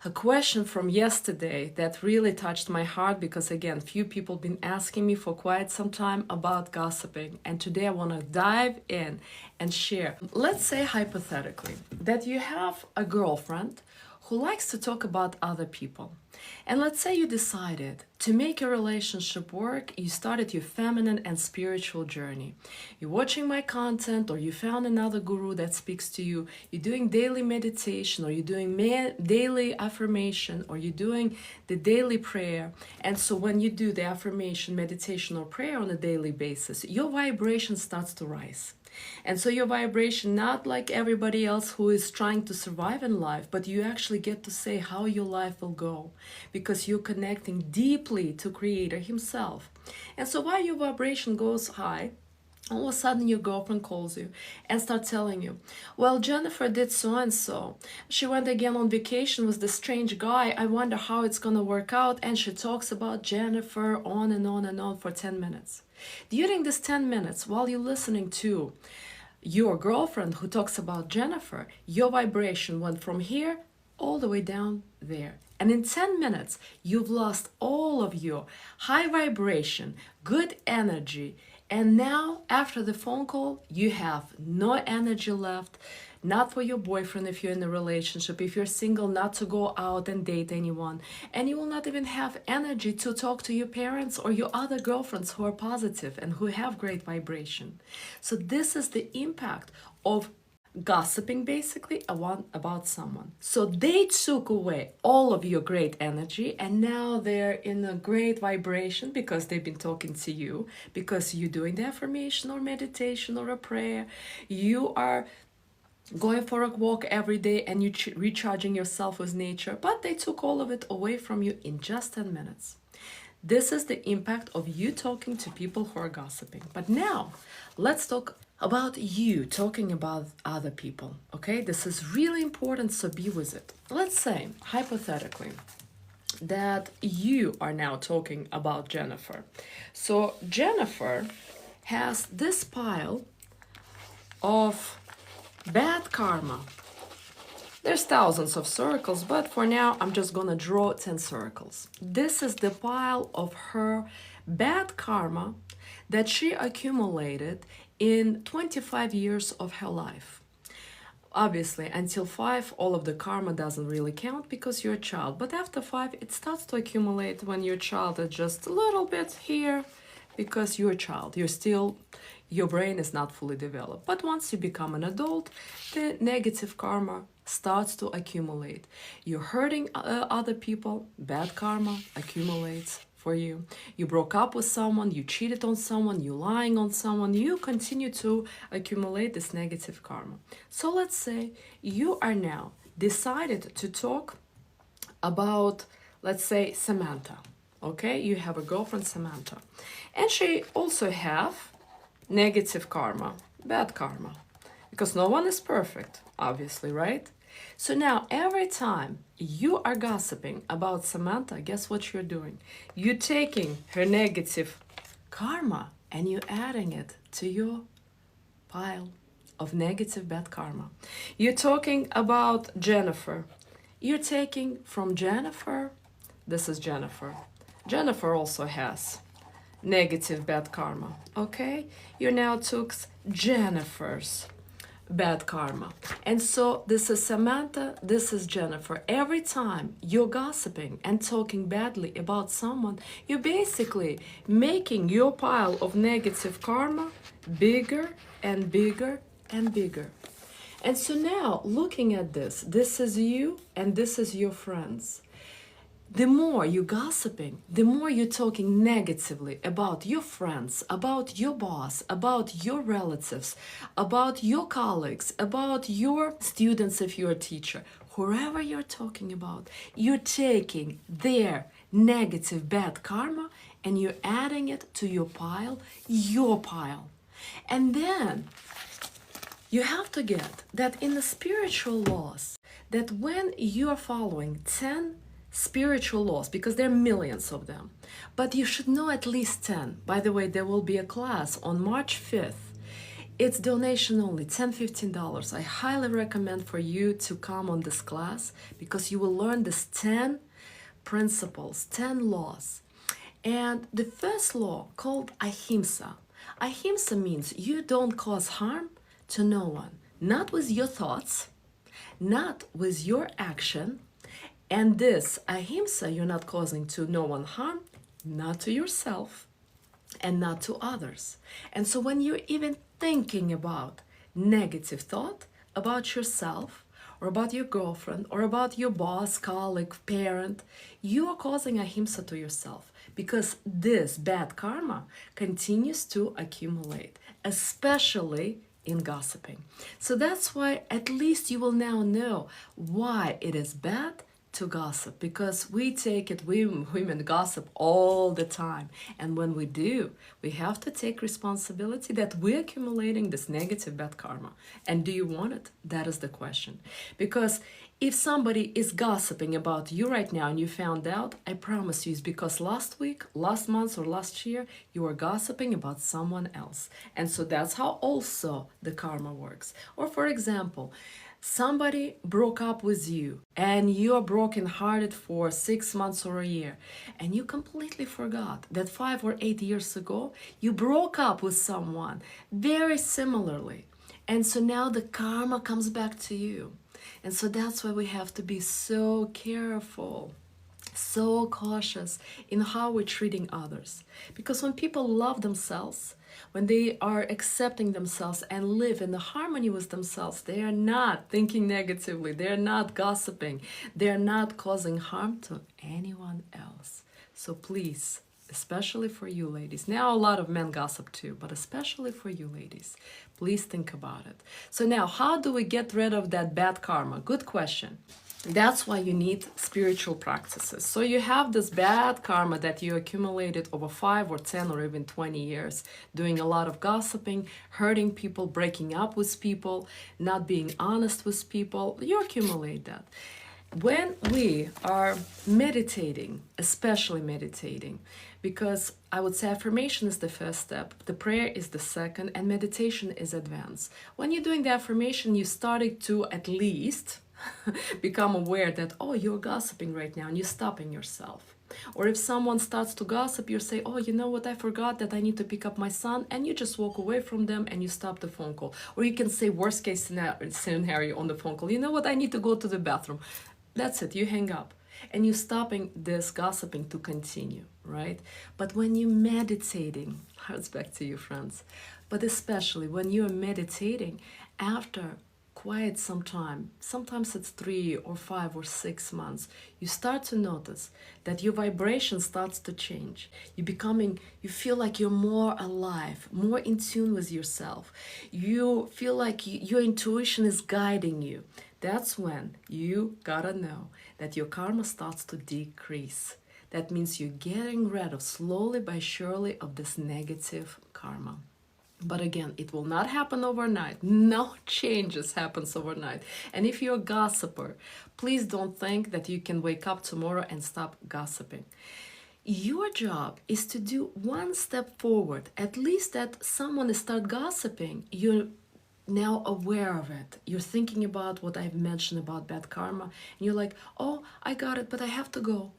a question from yesterday that really touched my heart because, again, few people been asking me for quite some time about gossiping, and today I want to dive in and share. Let's say hypothetically that you have a girlfriend who likes to talk about other people. And let's say you decided to make your relationship work, you started your feminine and spiritual journey. You're watching my content, or you found another guru that speaks to you, you're doing daily meditation, or you're doing daily affirmation, or you're doing the daily prayer. And so when you do the affirmation, meditation, or prayer on a daily basis, your vibration starts to rise. And so your vibration, not like everybody else who is trying to survive in life, but you actually get to say how your life will go because you're connecting deeply to Creator Himself. And so while your vibration goes high, all of a sudden your girlfriend calls you and starts telling you, well, Jennifer did so and so. She went again on vacation with this strange guy. I wonder how it's going to work out. And she talks about Jennifer on and on and on for 10 minutes. During this 10 minutes, while you're listening to your girlfriend who talks about Jennifer, your vibration went from here all the way down there. And in 10 minutes, you've lost all of your high vibration, good energy. And now, after the phone call, you have no energy left, not for your boyfriend if you're in a relationship, if you're single, not to go out and date anyone. And you will not even have energy to talk to your parents or your other girlfriends who are positive and who have great vibration. So this is the impact of gossiping basically about someone. So they took away all of your great energy, and now they're in a great vibration because they've been talking to you, because you're doing the affirmation or meditation or a prayer. You are going for a walk every day and you're recharging yourself with nature, but they took all of it away from you in just 10 minutes. This is the impact of you talking to people who are gossiping. But now let's talk about you talking about other people. Okay, this is really important, so be with it. Let's say hypothetically that you are now talking about Jennifer. So Jennifer has this pile of bad karma. There's thousands of circles, but for now I'm just gonna draw 10 circles. This is the pile of her bad karma that she accumulated in 25 years of her life. Obviously, until 5, all of the karma doesn't really count because you're a child. But after 5, it starts to accumulate when you're a child at just a little bit here because you're a child. Your brain is not fully developed. But once you become an adult, the negative karma starts to accumulate. You're hurting other people, bad karma accumulates for you. You broke up with someone, you cheated on someone, you're lying on someone, you continue to accumulate this negative karma. So let's say you are now decided to talk about, let's say, Samantha. Okay, you have a girlfriend, Samantha, and she also have negative karma, bad karma, because no one is perfect, obviously, right? So now every time you are gossiping about Samantha, guess what you're doing? You're taking her negative karma and you're adding it to your pile of negative bad karma. You're talking about Jennifer. You're taking from Jennifer, this is Jennifer. Jennifer also has negative bad karma, okay? You now took Jennifer's bad karma. And so this is Samantha, this is Jennifer. Every time you're gossiping and talking badly about someone, you're basically making your pile of negative karma bigger and bigger and bigger. And so now looking at this is you and this is your friends. The more you're gossiping, the more you're talking negatively about your friends, about your boss, about your relatives, about your colleagues, about your students if you're a teacher, whoever you're talking about, you're taking their negative bad karma and you're adding it to your pile, your pile. And then you have to get that in the spiritual laws, that when you are following 10 spiritual laws, because there are millions of them, but you should know at least 10. By the way, there will be a class on March 5th It's donation only, $10-15. I highly recommend for you to come on this class because you will learn these 10 principles, 10 laws. And the first law called ahimsa. Ahimsa means you don't cause harm to no one, not with your thoughts, not with your action. And this ahimsa, you're not causing to no one harm, not to yourself, and not to others. And so when you're even thinking about negative thought about yourself or about your girlfriend or about your boss, colleague, parent, you are causing ahimsa to yourself because this bad karma continues to accumulate, especially in gossiping. So that's why at least you will now know why it is bad to gossip, because we take it, women gossip all the time. And when we do, we have to take responsibility that we're accumulating this negative bad karma. And do you want it? That is the question. Because if somebody is gossiping about you right now and you found out, I promise you it's because last week, last month, or last year, you were gossiping about someone else. And so that's how also the karma works. Or for example, somebody broke up with you and you're brokenhearted for 6 months or a year, and you completely forgot that 5 or 8 years ago you broke up with someone very similarly. And so now the karma comes back to you. And so that's why we have to be so careful, so cautious in how we're treating others. Because when people love themselves, when they are accepting themselves and live in the harmony with themselves, they are not thinking negatively, they're not gossiping, they're not causing harm to anyone else. So please, especially for you ladies, now a lot of men gossip too, but especially for you ladies, please think about it. So now, how do we get rid of that bad karma? Good question. That's why you need spiritual practices. So you have this bad karma that you accumulated over 5 or 10 or even 20 years, doing a lot of gossiping, hurting people, breaking up with people, not being honest with people. You accumulate that. When we are meditating, especially meditating, because I would say affirmation is the first step, the prayer is the second, and meditation is advanced. When you're doing the affirmation, you started to at least become aware that, oh, you're gossiping right now, and you're stopping yourself. Or if someone starts to gossip, you say, oh, you know what, I forgot that I need to pick up my son, and you just walk away from them and you stop the phone call. Or you can say worst case scenario on the phone call, you know what, I need to go to the bathroom. That's it, you hang up. And you're stopping this gossiping to continue, right? But when you're meditating, hearts back to you, friends, but especially when you're meditating after quite some time, sometimes it's 3 or 5 or 6 months, you start to notice that your vibration starts to change. You feel like you're more alive, more in tune with yourself. You feel like your intuition is guiding you. That's when you gotta know that your karma starts to decrease. That means you're getting rid of, slowly but surely, of this negative karma. But again, it will not happen overnight. No changes happens overnight. And if you're a gossiper, please don't think that you can wake up tomorrow and stop gossiping. Your job is to do one step forward. At least that someone start gossiping, you're now aware of it. You're thinking about what I've mentioned about bad karma, and you're like, oh, I got it, but I have to go.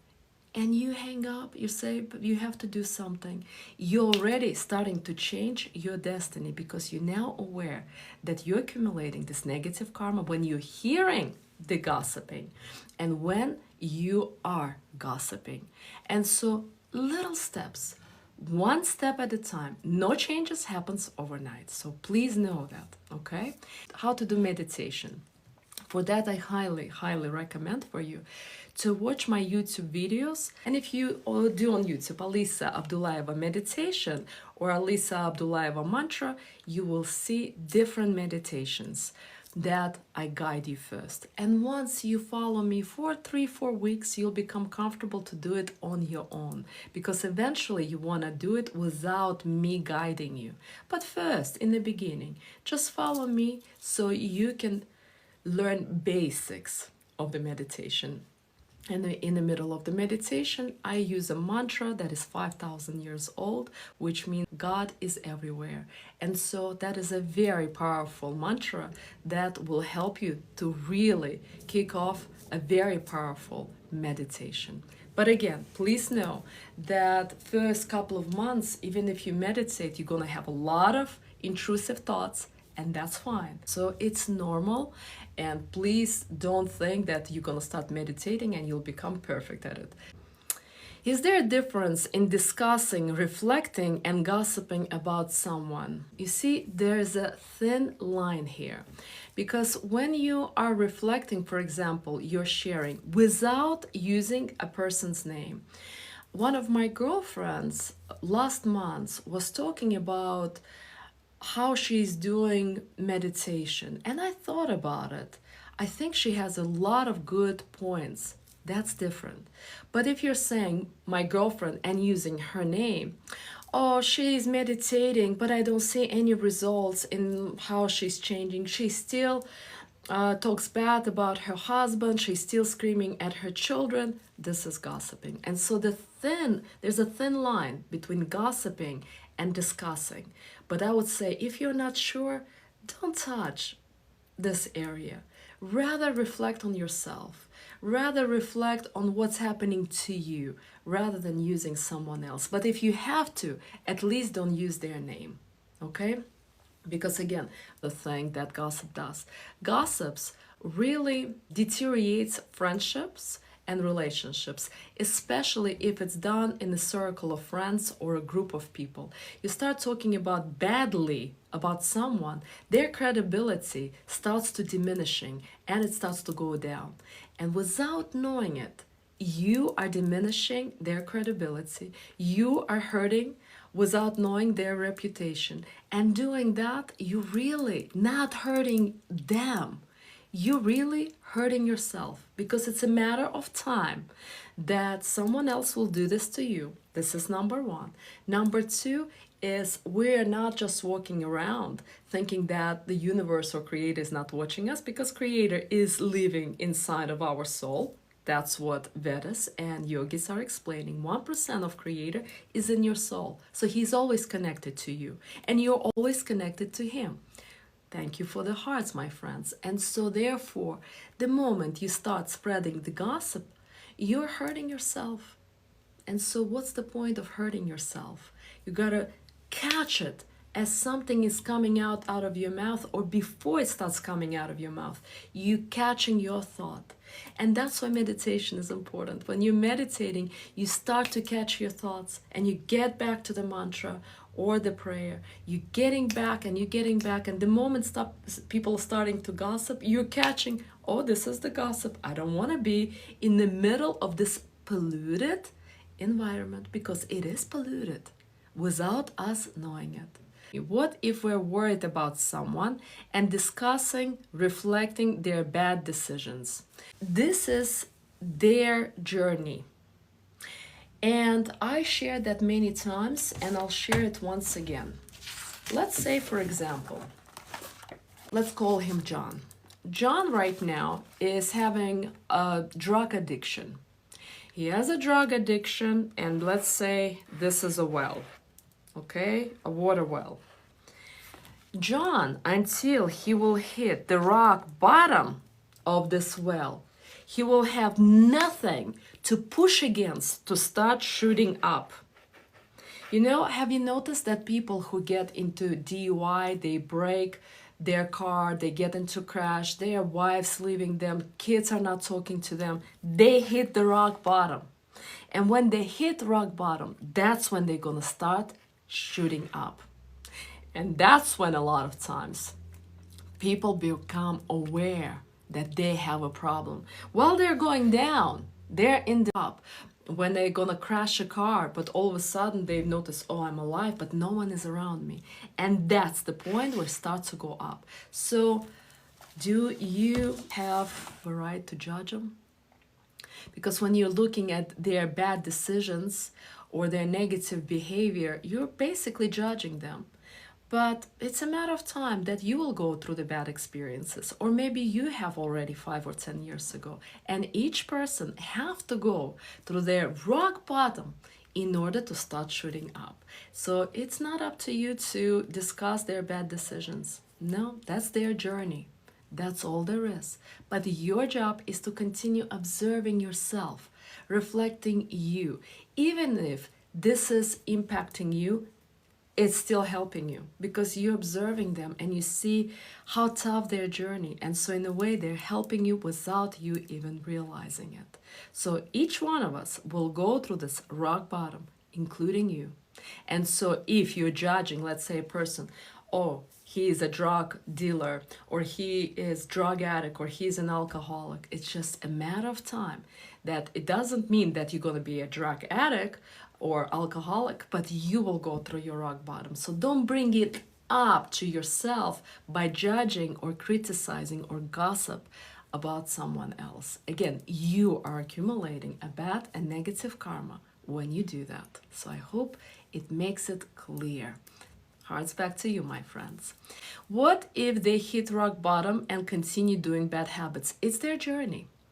And you hang up, you say, but you have to do something. You're already starting to change your destiny because you're now aware that you're accumulating this negative karma when you're hearing the gossiping and when you are gossiping. And so little steps, one step at a time. No changes happens overnight. So please know that, okay? How to do meditation. For that, I highly, highly recommend for you to watch my YouTube videos. And if you do on YouTube Alisa Abdullaeva meditation or Alisa Abdullaeva mantra, you will see different meditations that I guide you first. And once you follow me for 3-4 weeks, you'll become comfortable to do it on your own, because eventually you want to do it without me guiding you. But first, in the beginning, just follow me so you can learn basics of the meditation. And in the middle of the meditation, I use a mantra that is 5,000 years old, which means God is everywhere. And so that is a very powerful mantra that will help you to really kick off a very powerful meditation. But again, please know that first couple of months, even if you meditate, you're going to have a lot of intrusive thoughts, and that's fine. So it's normal, and please don't think that you're gonna start meditating and you'll become perfect at it. Is there a difference in discussing, reflecting, and gossiping about someone? You see, there's a thin line here. Because when you are reflecting, for example, you're sharing without using a person's name. One of my girlfriends last month was talking about how she's doing meditation, and I thought about it. I think she has a lot of good points. That's different. But if you're saying my girlfriend and using her name, oh, she's meditating, but I don't see any results in how she's changing. She still talks bad about her husband. She's still screaming at her children. This is gossiping. And so there's a thin line between gossiping and discussing. But I would say if you're not sure, don't touch this area. Rather reflect on yourself. Rather reflect on what's happening to you rather than using someone else. But if you have to, at least don't use their name. Okay? Because again, the thing that gossip does, gossips really deteriorates friendships and relationships, especially if it's done in a circle of friends or a group of people. You start talking about badly about someone, their credibility starts to diminishing and it starts to go down. And without knowing it, you are diminishing their credibility. You are hurting without knowing their reputation. And doing that, you really not hurting them. You're really hurting yourself, because it's a matter of time that someone else will do this to you. This is number one. Number two is we're not just walking around thinking that the universe or creator is not watching us, because creator is living inside of our soul. That's what Vedas and yogis are explaining. 1% of creator is in your soul. So he's always connected to you and you're always connected to him. Thank you for the hearts, my friends. And so therefore, the moment you start spreading the gossip, you're hurting yourself. And so what's the point of hurting yourself? You gotta catch it as something is coming out of your mouth, or before it starts coming out of your mouth, you catching your thought. And that's why meditation is important. When you're meditating, you start to catch your thoughts and you get back to the mantra or the prayer. You're getting back and you're getting back. And the moment people are starting to gossip, you're catching, oh, this is the gossip. I don't want to be in the middle of this polluted environment, because it is polluted without us knowing it. What if we're worried about someone and discussing, reflecting their bad decisions? This is their journey. And I shared that many times, and I'll share it once again. Let's say, for example, let's call him John. John right now is having a drug addiction. He has a drug addiction, and let's say this is a well. Okay, a water well. John, until he will hit the rock bottom of this well, he will have nothing to push against to start shooting up. You know, have you noticed that people who get into DUI, they break their car, they get into crash, their wives leaving them, kids are not talking to them, they hit the rock bottom. And when they hit rock bottom, that's when they're gonna start shooting up. And that's when a lot of times people become aware that they have a problem. While they're going down, they're in the up. When they're gonna crash a car, but all of a sudden they notice, oh, I'm alive, but no one is around me. And that's the point where it starts to go up. So do you have the right to judge them? Because when you're looking at their bad decisions or their negative behavior, you're basically judging them. But it's a matter of time that you will go through the bad experiences, or maybe you have already 5 or 10 years ago. And each person have to go through their rock bottom in order to start shooting up. So it's not up to you to discuss their bad decisions. No, that's their journey. That's all there is. But your job is to continue observing yourself, reflecting you. Even if this is impacting you, it's still helping you because you're observing them and you see how tough their journey. And so, in a way, they're helping you without you even realizing it. So, each one of us will go through this rock bottom, including you. And so, if you're judging, let's say, a person, oh, he is a drug dealer, or he is drug addict, or he's an alcoholic, it's just a matter of time. That it doesn't mean that you're going to be a drug addict or alcoholic, but you will go through your rock bottom. So don't bring it up to yourself by judging or criticizing or gossip about someone else. Again, you are accumulating a bad and negative karma when you do that. So I hope it makes it clear. Hearts back to you, my friends. What if they hit rock bottom and continue doing bad habits? It's their journey.